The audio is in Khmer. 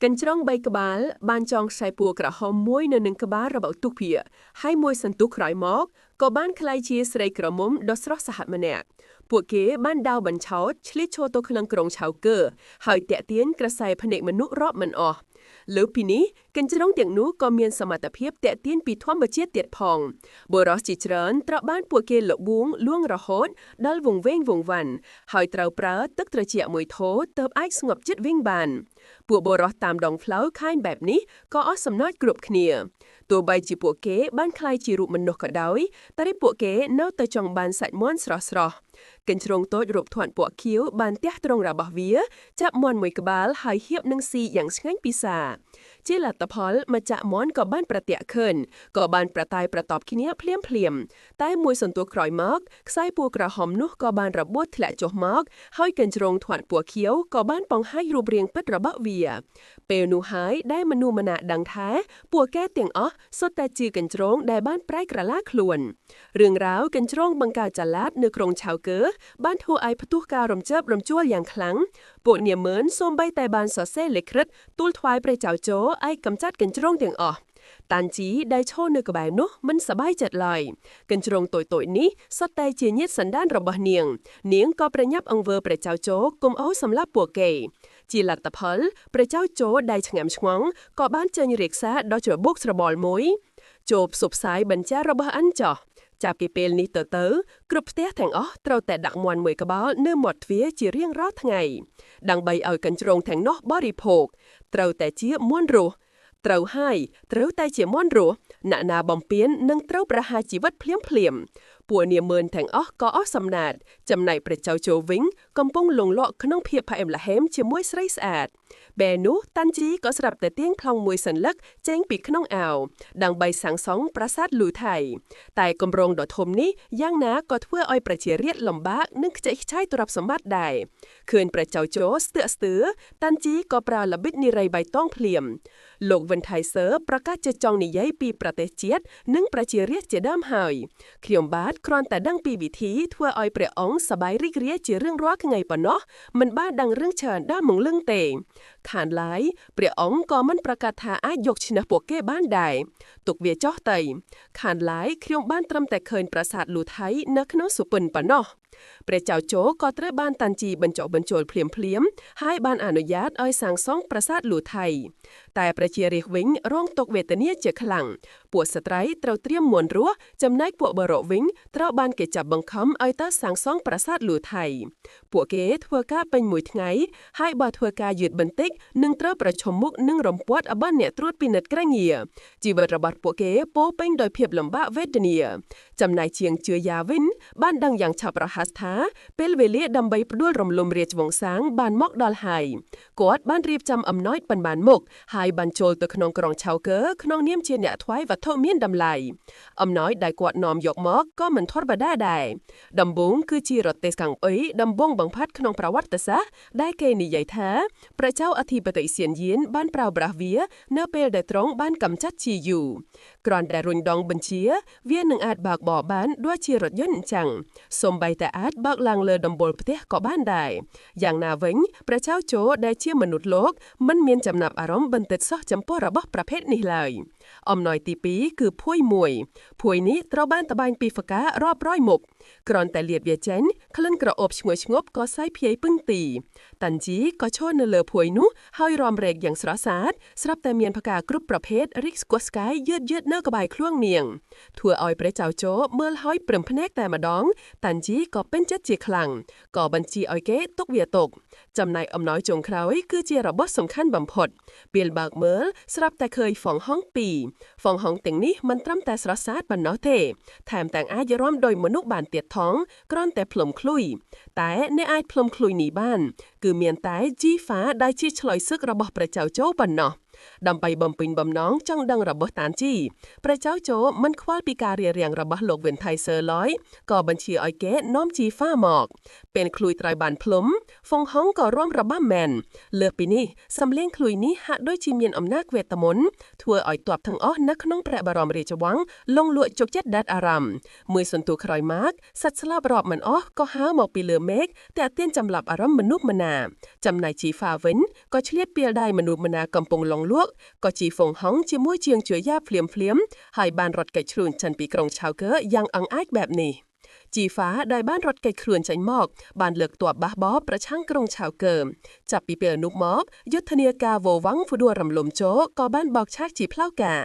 កញ្ច្រង3ក្បាលបានចងខ្សែពួរក្រហមមួយនៅនឹងក្បាលរបស់ទូកភៀហើយមួយសន្ទុះក្រោយមកក៏បានក្លាយជាស្រីក្រមុំដ៏ស្រស់ស្អាតម្នាក់ពួកគេបានដាវបញ្ឆោតឆ្លៀតចូលទៅក្នុងក្រុងឆៅកើហើយតាក់ទាញក្រសែភ្នែកមនុស្សរាប់មិនអស់លើពីនេះកញ្ច្រងទាំងនោះក៏មានសមត្ថភាពតាក់ទាញពីធម្មជាតិទៀតផងបុរសជាច្រើនត្រូវបានពួកគេលបួងលួងរហូតដល់វង្វេងវង្វាន់ហើយត្រូវប្រើទឹកត្រជាក់មួយថូទើបអាចស្ងប់ចិត្តវិញបានពួកបុរសតាមដងផ្លូវខាញ់បែបនេះក៏អស់សំណើចគ្រប់គ្នាទោះបីជាពួកគេបានក្លាយជារូបមនុស្សក៏ដោយតែពួកគេនៅតែចង់បានសាច់មាន់ស្រស់ៗកញ្ច្រងតូចរូបធាត់ពណ៌ខៀវបានទះទ្រង់របស់វាចាប់មាន់មួយក្បាលហើយហៀបនឹងស៊ីយ៉ាងឆ្ងាញ់ពិសាជាលទ្ធផលម្ចាស់មាន់ក៏បានប្រទាក់ឃើញក៏បានប្រតាយប្រតបគ្នាភ្លាមតែមួយសន្ទុះក្រោយមកខ្សែពួរក្រហមនោះក៏បានរបួសធ្លាក់ចុះមកហើយកញ្ច្រងធាត់ពណ៌ខៀវក៏បានបង្ហាញរូបរាងពិតរបស់វាពេលនោះហើយដែលមនុស្សម្នាក់ដឹងថាពួកគេទាំងអស់សុទ្ធតែជាកញ្ច្រងដែលបានប្រែក្រឡាខ្លួនរឿងរ៉ាវកញ្ច្រងបង្កើតចល័តនៅក្រុងឆៅកើបានធ្វើឲ្យផ្ទុះការរំជើបរំជួលយ៉ាងខ្លាំងពួកនាម៉ឺនសូម្បីតែបានសរសេរលិខិតទូលថ្វាយព្រះចៅជោឲ្យកម្ចាត់កញ្ច្រងទាំងអស់តាន់ជីដែលឈរនៅក្បែរនោះមិនសប្បាយចិត្តឡើយកញ្ច្រងតូចៗនេះសុទ្ធតែជាញាតិសន្តានរបស់នាងក៏ប្រញាប់អង្វើព្រះចៅជោកុំឲ្យសម្លាប់ពួកគេជាលទ្ធផលព្រះចៅជោដែលឆ្ងាំឆ្ងង់ក៏បានចេញរាជសារដ៏ច្របូកច្របល់មួយជោផ្សព្វផ្សាយបញ្ជារបស់អិនចោះចាប់ពីពេលនេះទៅគ្រប់ផ្ទះទាំងអស់ត្រូវតែដាក់មាន់មួយក្បាលនៅមាត់ទ្វារជារៀងរាល់ថ្ងៃដើម្បីឲ្យកញ្ច្រងទាំងនោះបរិភោគត្រូវតែជាមាន់រស់ត្រូវតែជាមាន់រស់អ្នកណាបំពេញនឹងត្រូវប្រហារជីវិតភ្លាមពួកនាម៉ឺនទាំងអស់ក៏អស់សំណាតចំណែកព្រះចៅជោវិញកំពុងលងលក់ក្នុងភាពផ្អែមល្ហែមជាមួយស្រីស្អាតបែរនោះតាន់ជីក៏ស្រាប់តែទាញប្លង់មួយសន្លឹកចេញពីក្នុងអាវដើម្បីសាងសង់ប្រាសាទលូថៃតែគម្រោងដ៏ធំនេះយ៉ាងណាក៏ធ្វើឲ្យប្រជារាស្ត្រលំបាកនិងខ្ចីខ្ចាយទ្រព្យសម្បត្តិដែរឃើញព្រះចៅជោស្ទើកតាន់ជីក៏ប្រើល្បិចនិរ័យបៃតងភ្លាមលោកវិនថៃសឺប្រកាសជាចង់និយាយពីប្រទេសជាតិនិងប្រជារាស្ត្រជាដើមហើយខ្ញុំបាទគ្រាន់តែដឹងពីវិធីធ្វើឲ្យព្រះអង្គសប្បាយរីករាយជារៀងរាល់ថ្ងៃប៉ុណ្ណោះមិនបានដឹងរឿងច្រើនដល់មកលឹងទេខានឡាយព្រះអង្គក៏មិនប្រកាសថាអាចយកឈ្នះពួកគេបានដែរទុកវាចោះទៅខានឡាយខ្ញុំបានត្រឹមតែឃើញប្រាសាទលូថៃនៅក្នុងសុពិនប៉ុណ្ណោះព្រះចៅជោក៏ត្រូវបានតាន់ជីបញ្ចុះបញ្ចូលភ្លាមហើយបានអនុញ្ញាតឲ្យសាងសង់ប្រាសាទលូថៃតែប្រជារាស្ត្រវិញរងទុក្ខវេទនាជាខ្លាំងពួកស្ត្រីត្រូវត្រៀមមាន់រស់ចំណែកពួកបរិសុទ្ធវិញត្រូវបានគេចាប់បង្ខំឲ្យទៅសាងសង់ប្រាសាទលូថៃពួកគេធ្វើការពេញមួយថ្ងៃហើយបើធ្វើការយឺតបន្តិចនឹងត្រូវប្រឈមមុខនឹងរំពាត់របស់អ្នកត្រួតពិនិត្យក្រញាជីវិតរបស់ពួកគេពោពេញដោយភាពលំបាកវេទនាចំណែកជាងជឿយ៉ាវិញបានដឹងយ៉ាងឆាប់រហ័សថាពេលវេលាដើម្បីផ្ដួលរំលំរាជវង្សាងបានមកដល់ហើយគាត់បានរៀបចំអំណោយប៉ុន្មានមុខហើយបានចូលទៅក្នុងក្រុងឆៅកើក្នុងនាមជាអ្នកថ្វាយវត្ថុមានតម្លៃអំណោយដែលគាត់នាំយកមកក៏មិនធម្មតាដែរដំបូងគឺជារទេះកាំងអុយដំបងបង្ផាត់ក្នុងប្រវត្តិសាស្ត្រដែលគេនិយាយថាព្រះចៅអធិបតីសៀនយានបានប្រើប្រាស់វានៅពេលដែលទ្រង់បានកម្ចាត់ជាយូគ្រាន់តែរុញដងបញ្ជាវានឹងអាចបើកបរបានដូចជារថយន្តអញ្ចឹងសូម្បីតែអាចបើកឡើងលើដំបូលផ្ទះក៏បានដែរយ៉ាងណាវិញព្រះចៅជោដែលជាមនុស្សលោកមិនមានចំណាប់អារម្មណ៍បន្តិចសោះចំពោះរបស់ប្រភេទនេះឡើយអំណោយទី2គឺភួយមួយភួយនេះត្រូវបានត្បាញពីផ្ការាប់រយមុខគ្រាន់តែលាតវាចេញក្លិនក្រអូបឈ្ងុយឈ្ងប់ក៏សាយភាយពឹងទីតាន់ជីក៏ឈរនៅលើភួយនោះហើយរំរែកយ៉ាងស្រស់ស្អាតស្រាប់តែមានផ្កាគ្រប់ប្រភេទរីកស្គាស់ស្កាយយឺតនៅក្បែរខ្លួននាងធ្វើឲ្យព្រះចៅជោមើលហើយព្រឹមភ្នែកតែម្ដងតាន់ជីក៏ពេញចិត្តជាខ្លាំងក៏បញ្ជាឲ្យគេទុកវាទុកចំណែកអំណោយចុងក្រោយគឺជារបស់សំខាន់បំផុតពេលបើកមើលស្រាប់តែឃើញហ្វុងហុង2ហ្វុងហុងទាំងនេះមិនត្រឹមតែស្រស់ស្អាតប៉ុណ្ណោះទេថែមទាំងអាចរាំដោយមនុស្សបានទៀតផងគ្រាន់តែផ្លុំឃ្លុយតែអ្នកអាចផ្លុំឃ្លុយនេះបានគឺមានតែជីហ្វាដែលជាឆ្លើយសឹករបស់ព្រះចៅជោប៉ុណ្ណោះ ដើម្បីបំពេញបំណងចង់ដឹងរបស់តានជីព្រះเจ้าโจមិនខ្វល់ពីការរៀបរៀងរបស់លោកវិនថៃសឺឡើយក៏បញ្ជាឲ្យគេនាំជីហ្វាមកពេលឃ្លួយត្រូវបានផ្លុំហ្វុងហុងក៏រួមរបស់មែនលើសពីនេះសំឡេងឃ្លួយនេះហាក់ដូចជាមានអំណាចវេទមន្តធ្វើឲ្យទ័ពទាំងអស់នៅក្នុងព្រះបរមរាជវាំងលងលក់ជោគជ័យដាច់អារម្មណ៍មួយសន្ទុះក្រោយមកសត្វស្លាបរាប់មិនអស់ក៏ហើរមកពីលើមេឃតែទានចំឡាប់អារម្មណ៍មនុស្សម្នាចំណែកជីហ្វាវិញក៏ឆ្លៀតពេលដៃមនុស្សម្នាកំពុងលងលក់ក៏ជីហ្វុងហុងជាមួយជាងជួយយ៉ាភ្លាមហើយបានរត់គេចខ្លួនចេញពីក្រុងឆៅកើយ៉ាងអង្អាចបែបនេះជីហ្វាដែលបានរត់គេចខ្លួនចេញមកបានលើកទ័ពបះបោប្រឆាំងក្រុងឆៅកើចាប់ពីពេលនោះមកយុទ្ធនាការវ៉ូវ៉ាំងហ្វូដួររំលំជោក៏បានបោកឆាកជាផ្លូវការ